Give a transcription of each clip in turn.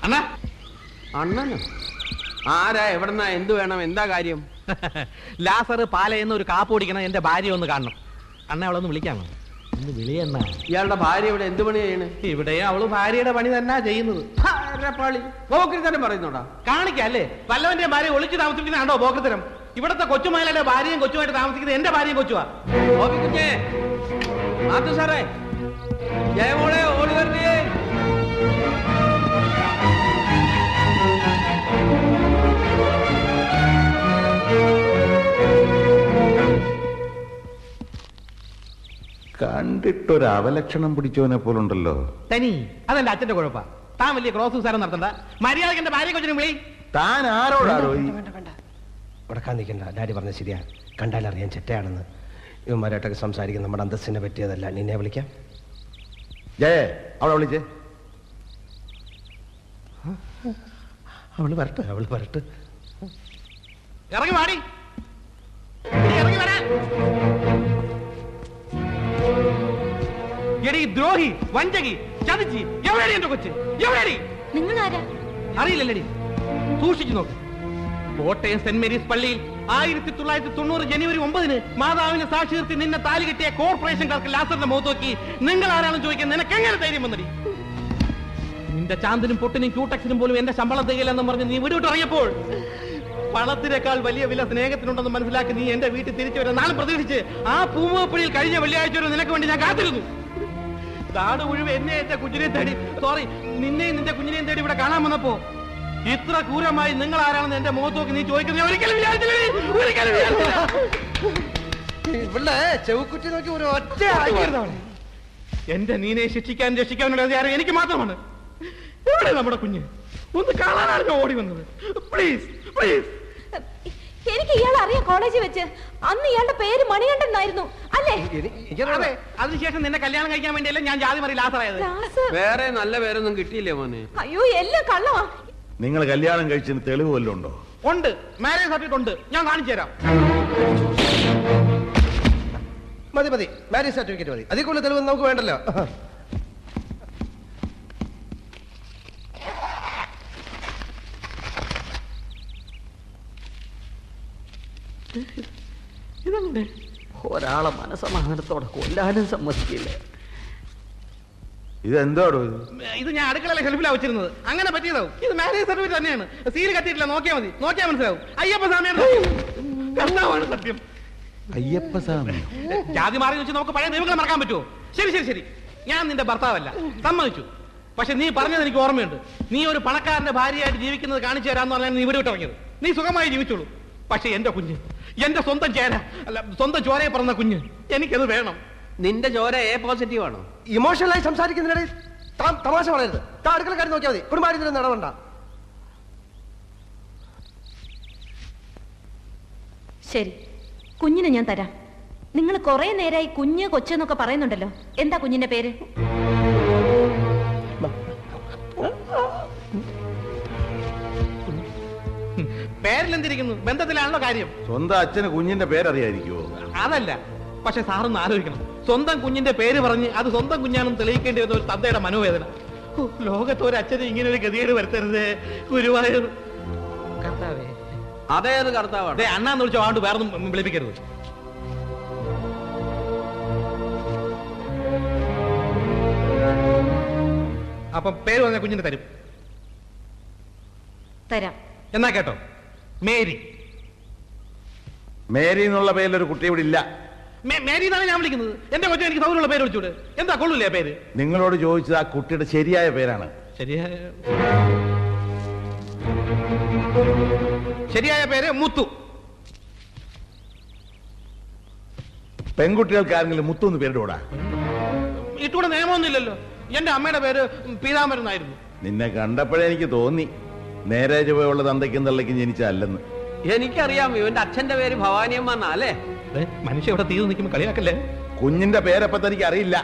അണ്ണാ. അണ്ണനോ? ആരാ? എവിടെന്നാ? എന്ത് വേണം? എന്താ കാര്യം? ലാസർ പാലയെന്ന് ഒരു കാപ്പ് ഓടിക്കണം, എന്റെ ഭാര്യ ഒന്ന് കാണണം. അണ്ണ അവളൊന്ന് വിളിക്കാമോ? ഒന്ന് വിളിയെന്നാ. ഇയാളുടെ ഭാര്യ ഇവിടെ എന്ത് പണി ചെയ്യണ്? ഇവിടെ അവള് ഭാര്യയുടെ പണി തന്നെ ചെയ്യുന്നത്. പോക്കൃത്തരം പറയുന്നോടാ. കാണിക്കല്ലേ, വല്ലവന്റെ ഭാര്യ ഒളിച്ചു താമസിപ്പിക്കുന്നുണ്ടോ പോക്കൃത്തരം? ഇവിടത്തെ കൊച്ചുമയിലെ ഭാര്യയും കൊച്ചുമായിട്ട് താമസിക്കുന്നത് എന്റെ ഭാര്യയും കൊച്ചുവാ. കുഞ്ഞേ, മാത്തു സാറേ, ജയമോളെ ഓടി വരണേ. കണ്ടിട്ടൊരു അവലക്ഷണം പിടിച്ചവനെ പോലുണ്ടല്ലോ. തനി അതെന്റെ അച്ഛന്റെ കുഴപ്പ. താൻ വലിയ ക്രോസ് സാരം നടത്തണ്ട. മര്യാദക്ക് എന്റെ ഭാര്യ കൊച്ചിനും വിളി. താൻ ആരോടാണോ? ഉടക്കാൻ നിൽക്കണ്ട. ഡാഡി പറഞ്ഞ ശരിയാ. കണ്ടാലറിയാൻ ചെറ്റയാണെന്ന്. ഇവന്മാരായിട്ടൊക്കെ സംസാരിക്കുന്ന നമ്മുടെ അന്തസ്സിനെ പറ്റിയതല്ല. നിന്നെ വിളിക്കാം. ജയ, അവളെ വിളിച്ചേ. അവള് വരട്ടെ, അവള് വരട്ടെ. ഇറങ്ങി വാടി, ഇറങ്ങി വരാൻ. എടി ദ്രോഹി, വഞ്ചകി, ചതിച്ചി, എവിടെയാടി എന്റെ കൊച്ച്? എവിടെയാടി? നിങ്ങൾ ആരാ? അറിയില്ലല്ലേടി? സൂക്ഷിച്ചു നോക്ക്. കോട്ടയം സെന്റ് മേരീസ് പള്ളിയിൽ 1990 ജനുവരി 9 മാതാവിനെ സാക്ഷി നിർത്തി നിന്നെ താലി കെട്ടിയ കോർപ്പറേഷൻ ക്ലർക്ക് ലാസറിന്റെ മുഖത്ത് നോക്കി നിങ്ങൾ ആരാണെന്ന് ചോദിക്കാൻ നിനക്ക് എങ്ങനെ ധൈര്യം വന്നടി? നിന്റെ ചാന്തിനും പൊട്ടിനും ക്യൂടെക്സിനും പോലും എന്റെ ശമ്പളം തികയില്ലെന്നും പറഞ്ഞ് നീ വിടുവിട്ട് ഇറങ്ങിയപ്പോൾ പണത്തിനേക്കാൾ വലിയ വില സ്നേഹത്തിനുണ്ടെന്ന് മനസ്സിലാക്കി നീ എന്റെ വീട്ടിൽ തിരിച്ചു വരാൻ നാളെ പ്രതീക്ഷിച്ച് ആ പൂമുഖപ്പള്ളിയിൽ കഴിഞ്ഞ വെള്ളിയാഴ്ച വരെ നിനക്ക് വേണ്ടി ഞാൻ കാത്തിരുന്നു. നാട് മുഴുവൻ എന്നെ എന്റെ കുഞ്ഞിനെ തേടി, സോറി, നിന്നെയും നിന്റെ കുഞ്ഞിനെയും തേടി ഇവിടെ കാണാൻ വന്നപ്പോ ഇത്ര ക്രൂരമായി നിങ്ങൾ ആരാണെന്ന് എന്റെ മുഖത്ത് നോക്കി നീ ചോദിക്കുന്നത് ഒരിക്കലും ഇവിടെ ചെവുക്കുറ്റി നോക്കി ഒരു ഒറ്റ എന്റെ നീനെ ശിക്ഷിക്കാൻ രക്ഷിക്കാനുള്ള അധികാരം എനിക്ക് മാത്രമാണ്. എവിടെ നമ്മുടെ കുഞ്ഞ്? ഒന്ന് കാണാനാണ് ഞാൻ ഓടി വന്നത്. Please please. എനിക്ക് ഇയാളെ അറിയാം. കോളേജിൽ വെച്ച് അന്ന് ഇയാളുടെ പേര് മണികണ്ഠൻ എന്നായിരുന്നു അല്ലേ? അതിനുശേഷം നിന്നെ കല്യാണം കഴിക്കാൻ വേണ്ടിയല്ലേ ഞാൻ ജാതി മറി ലാസറായത്. വേറെ നല്ല പേരൊന്നും കിട്ടിയില്ലേ മോനെ? അയ്യോ, എല്ലാം കള്ളമാ. നിങ്ങൾ കല്യാണം കഴിച്ചതിന് തെളിവ് വല്ലതും ഉണ്ടോ? ഉണ്ട്, മാരേജ് സർട്ടിഫിക്കറ്റ് ഉണ്ട്, ഞാൻ കാണിച്ചു തരാം. മതി മതി, മാരേജ് സർട്ടിഫിക്കറ്റ് മതി. അതിൽ കൂടുതൽ തെളിവ് നമുക്ക് വേണ്ടല്ലോ. ഇതങ്ങനെ ഒരാളെ മനസമാധാനത്തോടെ കൊല്ലാനും സമ്മതിക്കില്ല. ഇതെന്തോടോ? ഇത് ഞാൻ അടുക്കളയിലെ ഷെൽഫിലാണ് വെച്ചിരുന്നത്. അങ്ങനെ പറ്റിയതാവും. ഇത് മാരേജ് സർട്ടിഫിക്കറ്റ് തന്നെയാണ്. സീല് കത്തിയിട്ടില്ല, നോക്കിയാൽ മതി. നോക്കിയാൽ മനസ്സിലാവും. അയ്യപ്പ സ്വാമിയാണ് കർത്താവാണ് സത്യം. അയ്യപ്പ സ്വാമി? ജാതി മാറി വെച്ച് നമുക്ക് പഴയ ദൈവങ്ങളെ മറക്കാൻ പറ്റുമോ? ശരി ശരി ശരി, ഞാൻ നിന്റെ ഭർത്താവല്ല, സമ്മതിച്ചു. പക്ഷെ നീ പറഞ്ഞത് എനിക്ക് ഓർമ്മയുണ്ട്. നീ ഒരു പണക്കാരന്റെ ഭാര്യയായിട്ട് ജീവിക്കുന്നത് കാണിച്ചു തരാന്ന് പറഞ്ഞാൽ നീ ഇവിടെ വിട്ടിറങ്ങിയത്. നീ സുഖമായി ജീവിച്ചോളൂ. പക്ഷെ എന്റെ കുഞ്ഞ്, എന്റെ സ്വന്തം ചേര, അല്ല സ്വന്തം ചോരയെ പറഞ്ഞ കുഞ്ഞ്, എനിക്കത് വേണം. നിന്റെ ചോര എ പോസിറ്റീവ് ആണോ? ഇമോഷണലായി സംസാരിക്കുന്നതിനിടെ താൻ തമാശ പറയരുത്. താൻ അടുക്കള കാര്യം നോക്കിയാൽ മതി. കുടുംബാര്യത്തിന് നടവണ്ട. ശരി, കുഞ്ഞിനെ ഞാൻ തരാം. നിങ്ങൾ കുറെ നേരമായി കുഞ്ഞ് കൊച്ചെന്നൊക്കെ പറയുന്നുണ്ടല്ലോ. എന്താ കുഞ്ഞിന്റെ പേര്? പേരിലെന്തിരിക്കുന്നു? ബന്ധത്തിലാണല്ലോ കാര്യം. സ്വന്തം അച്ഛന് കുഞ്ഞിന്റെ പേരറിയായിരിക്കുമോ? അതല്ല, പക്ഷെ സാറൊന്ന് ആലോചിക്കണം. സ്വന്തം കുഞ്ഞിന്റെ പേര് പറഞ്ഞ് അത് സ്വന്തം കുഞ്ഞാണെന്ന് തെളിയിക്കേണ്ടി വന്ന ഒരു തന്തയുടെ മനോവേദന. ലോകത്ത് ഒരു അച്ഛന് ഇങ്ങനെ ഒരു ഗതികേട് വരുത്തരുത് ഗുരുവായൂർ. കർത്താവേ, അതേത് കർത്താവാണ്? അണ്ണാന്ന് വിളിച്ചോ, ആണ്ട് വേറൊന്നും വിളിപ്പിക്കരുത്. അപ്പം പേര് പറഞ്ഞ കുഞ്ഞിന് തരും. തരാം. എന്നാ കേട്ടോ, മേരി. മേരി എന്നുള്ള പേരിലൊരു കുട്ടി ഇവിടെ ഇല്ല. മേരി എന്നാണ് ഞാൻ വിളിക്കുന്നത്. എന്റെ കൊച്ചു എനിക്ക് സൗകര്യമുള്ള പേര് വിളിച്ചൂടെ? എന്താ കൊള്ളൂല്ലേ പേര്? നിങ്ങളോട് ചോദിച്ചത് ആ കുട്ടിയുടെ ശരിയായ പേരാണ്. ശരിയായ പേര് മുത്തു. പെൺകുട്ടികൾക്ക് ആരെങ്കിലും മുത്തു എന്ന് പേരിടൂടാ? ഇട്ടൂടെ നിയമമൊന്നുമില്ലല്ലോ. എന്റെ അമ്മയുടെ പേര് പീതാംബരൻ ആയിരുന്നു. നിന്നെ കണ്ടപ്പോഴേ എനിക്ക് തോന്നി നേരെ ചുവയുള്ള തന്തയ്ക്കും തള്ളയ്ക്കും ജനിച്ചല്ലെന്ന്. എനിക്കറിയാം, ഇവന്റെ അച്ഛന്റെ പേര് ഭവാനിയമ്മ എന്നാ അല്ലേ? മനുഷ്യ ഇവിടെ തീർന്നു നിൽക്കുമ്പോ കളിയാക്കല്ലേ. കുഞ്ഞിന്റെ പേരപ്പ തനിക്ക് അറിയില്ല.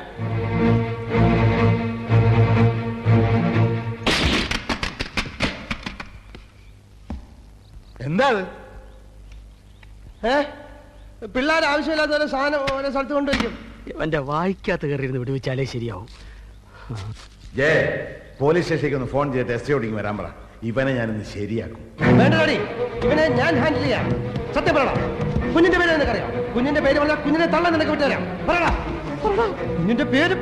എന്താ പിള്ളേർ ആവശ്യമില്ലാത്ത ഓരോ സാധനം ഓരോ സ്ഥലത്ത് കൊണ്ടുവയ്ക്കും. എന്റെ വായിക്കാത്ത കയറിയിരുന്ന് വിടുവിച്ചാലേ ശരിയാവും. ജയ, പോലീസ് സ്റ്റേഷനിലേക്ക് ഒന്ന് ഫോൺ ചെയ്തിട്ട് എസ് ഐയോടിക്ക് വരാൻ പറ. ഇവനെ ഞാനിന്ന് ശരിയാക്കും. വേണ്ട ഡാഡി, ഇവനെ ഞാൻ ഹാൻഡിൽ ചെയ്യാം. സത്യം പറയണം, കുഞ്ഞിന്റെ പേര് നിനക്കറിയാം? കുഞ്ഞിന്റെ പേര് പറഞ്ഞാൽ കുഞ്ഞിനെ തള്ളാൻ നിനക്ക് വിട്ടുതരാം. പറയടാ, കുഞ്ഞിന്റെ പേര്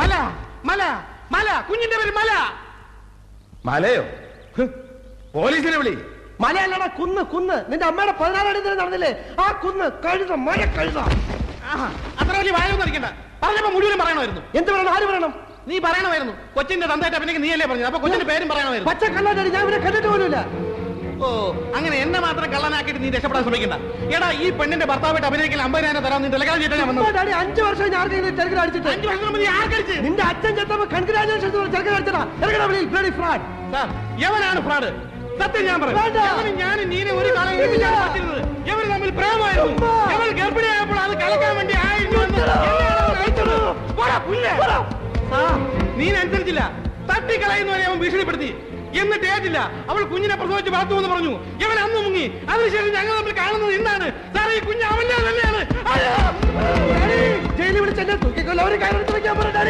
മല. മല മല കുഞ്ഞിന്റെ പേര് മല. മലയോ? പോലീസിനെ വിളി. മലയല്ലടാ, കുന്ന്. കുന്ന് നിന്റെ അമ്മയുടെ 16 അടി നടന്നില്ലേ? ആ കുന്ന്. കഴുത, മഴ കഴുത. അത്ര വലിയ വായൊന്നും അടിക്കണ്ട. പറഞ്ഞപ്പോ മുഴുവനും പറയണമായിരുന്നു. എന്ത് പറയണം? ആര് പറയണം? നീ പറയണമായിരുന്നു. കൊച്ചിന്റെ തന്തയായിട്ട് അഭിനയിക്ക് നീയല്ലേ പറഞ്ഞത്. അപ്പൊ കൊച്ചിന്റെ പേരും പറയണമായിരുന്നു. പച്ച കള്ളാടി, ഞാൻ ഇവരെ കണ്ടിട്ട് പോലുമില്ല. ഓ, അങ്ങനെ എന്നെ മാത്രം കള്ളനാക്കിയിട്ട് നീ രക്ഷപ്പെടാൻ ശ്രമിക്കണ്ട. എടാ, ഈ പെണ്ണിന്റെ ഭർത്താവായിട്ട് അഭിനയിക്കാൻ 50,000 തരാം. നീ ടെലിഗ്രാം ചെയ്തിട്ട് ഞാൻ വന്നത്. 5 വർഷം ഞാൻ ടെലിഗ്രാം അടിച്ചിട്ട്. 5 വർഷം മുമ്പ് നീ ആർക്കടിച്ച്? നിന്റെ അച്ഛൻ ചെത്തപ്പോ കൺഗ്രാജുലേഷൻ ടെലിഗ്രാം അടിച്ചടാ. ഫ്രോഡ്. സാർ, എവനാണ് ഫ്രോഡ്? സത്യം ഞാൻ പറയാം. ഞാൻ നീനെ ഒരു കാലം ഇവർ തമ്മിൽ പ്രേമമായിരുന്നു. ഇവർ ഗർഭിണിയായപ്പോൾ അത് കലക്കാൻ വേണ്ടി നീ അനുസരിച്ചില്ല. തട്ടിക്കളയുന്നവരെ അവൻ ഭീഷണിപ്പെടുത്തി. എന്നിട്ട് ഏറ്റില്ല. അവൾ കുഞ്ഞിനെ പ്രസവിച്ച് വളർത്തുമെന്ന് പറഞ്ഞു. ഇവൻ അന്ന് മുങ്ങി. അതിനുശേഷം ഞങ്ങൾ തമ്മിൽ കാണുന്നത് എന്താണ് സാറേ? ഈ കുഞ്ഞ് അവന്റെ തന്നെയാണ്. ജയിലിൽ വിളിച്ചെന്നെ തൂക്കിക്കൊല്ല. ഒരു കാര്യം വെക്കാൻ പറഞ്ഞു.